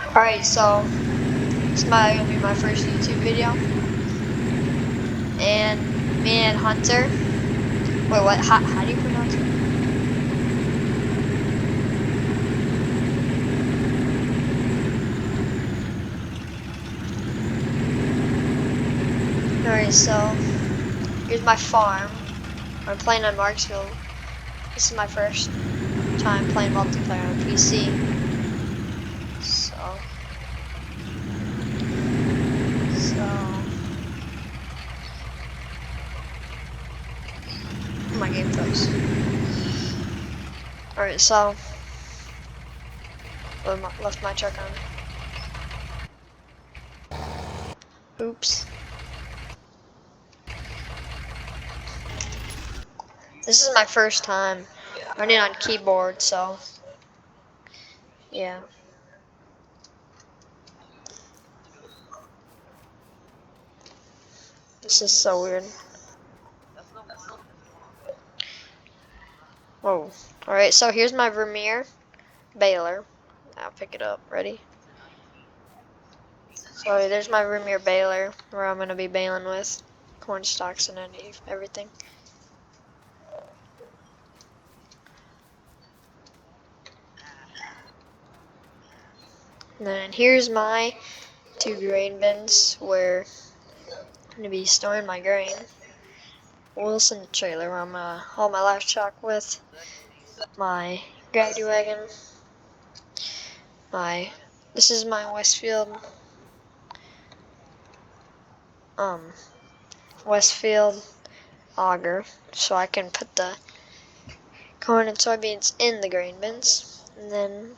Alright, so this gonna be my first YouTube video. And me and Hunter. Wait, what? How do you pronounce it? Alright, so here's my farm. I'm playing on Marksville. This is my first time playing multiplayer on PC. So my game froze. Alright, so left my truck on. Oops. This is my first time running on keyboard, so yeah. This is so weird. Whoa. Alright, so here's my Vermeer baler. I'll pick it up. Ready? So there's my Vermeer baler where I'm going to be baling with corn stalks and everything. And then here's my 2 grain bins where I'm going to be storing my grain. Wilson trailer where I'm going to haul my livestock with. My gravity wagon. This is my Westfield auger, so I can put the corn and soybeans in the grain bins. And then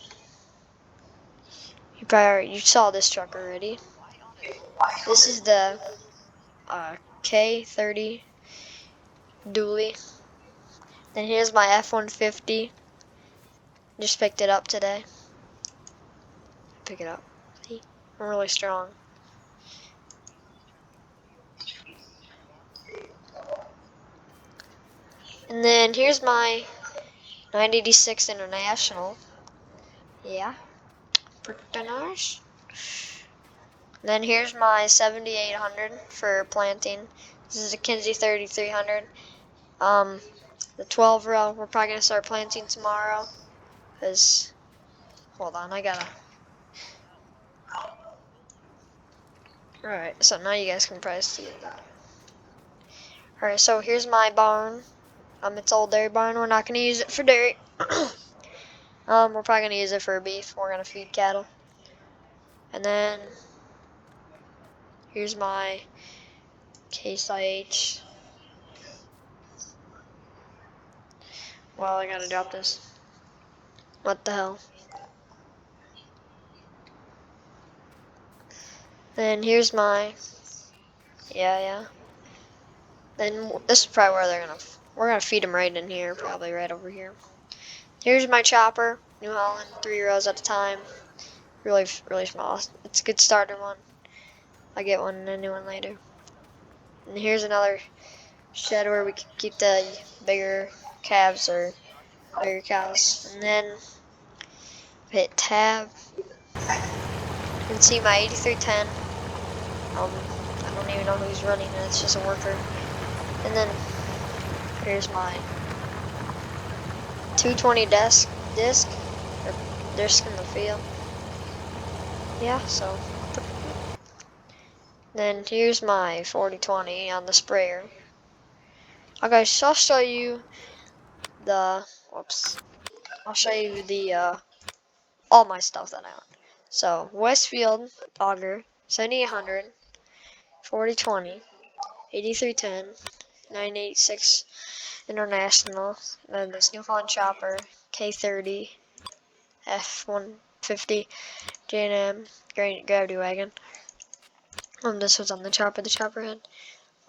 you saw this truck already. This is the K30 dually. Then here's my F-150. Just picked it up today. Pick it up. See? I'm really strong. And then here's my 986 International. Yeah. Pretty nice. Then here's my 7800 for planting. This is a Kinze 3300. The 12 row, we're probably gonna start planting tomorrow. Cause, hold on, I gotta. Alright, so now you guys can probably see it. Alright, so here's my barn. It's old dairy barn. We're not gonna use it for dairy. We're probably gonna use it for beef. We're gonna feed cattle. And then here's my Case IH. Well, I gotta drop this. What the hell? Then here's my, yeah. Then this is probably where we're gonna feed them right in here, probably right over here. Here's my chopper, New Holland, 3 rows at a time. Really small. It's a good starter one. I get one and a new one later. And here's another shed where we can keep the bigger calves or bigger cows. And then hit tab. You can see my 8310. I don't even know who's running it. It's just a worker. And then here's my 220 disc in the field. Yeah, so. Then here's my 4020 on the sprayer. Okay, so I'll show you the, all my stuff that I own. So, Westfield auger, 7800, 4020, 8310, 986 International, then this New Holland chopper, K30, F-150, J&M, gravity wagon. This was on the chopper head.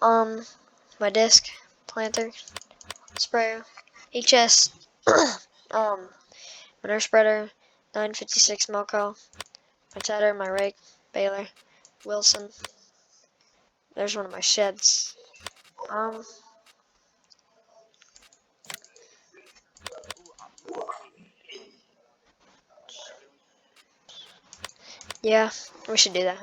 My disc, planter, sprayer, HS, manure spreader, 956 Moco, my tedder, my rake, baler, Wilson. There's one of my sheds. Yeah, we should do that.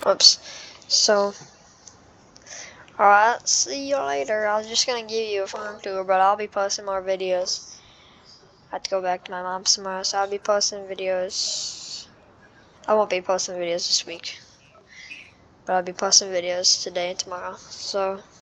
Oops. So, alright, see you later. I was just gonna give you a farm tour, but I'll be posting more videos. I have to go back to my mom's tomorrow, so I'll be posting videos. I won't be posting videos this week, but I'll be posting videos today and tomorrow. So,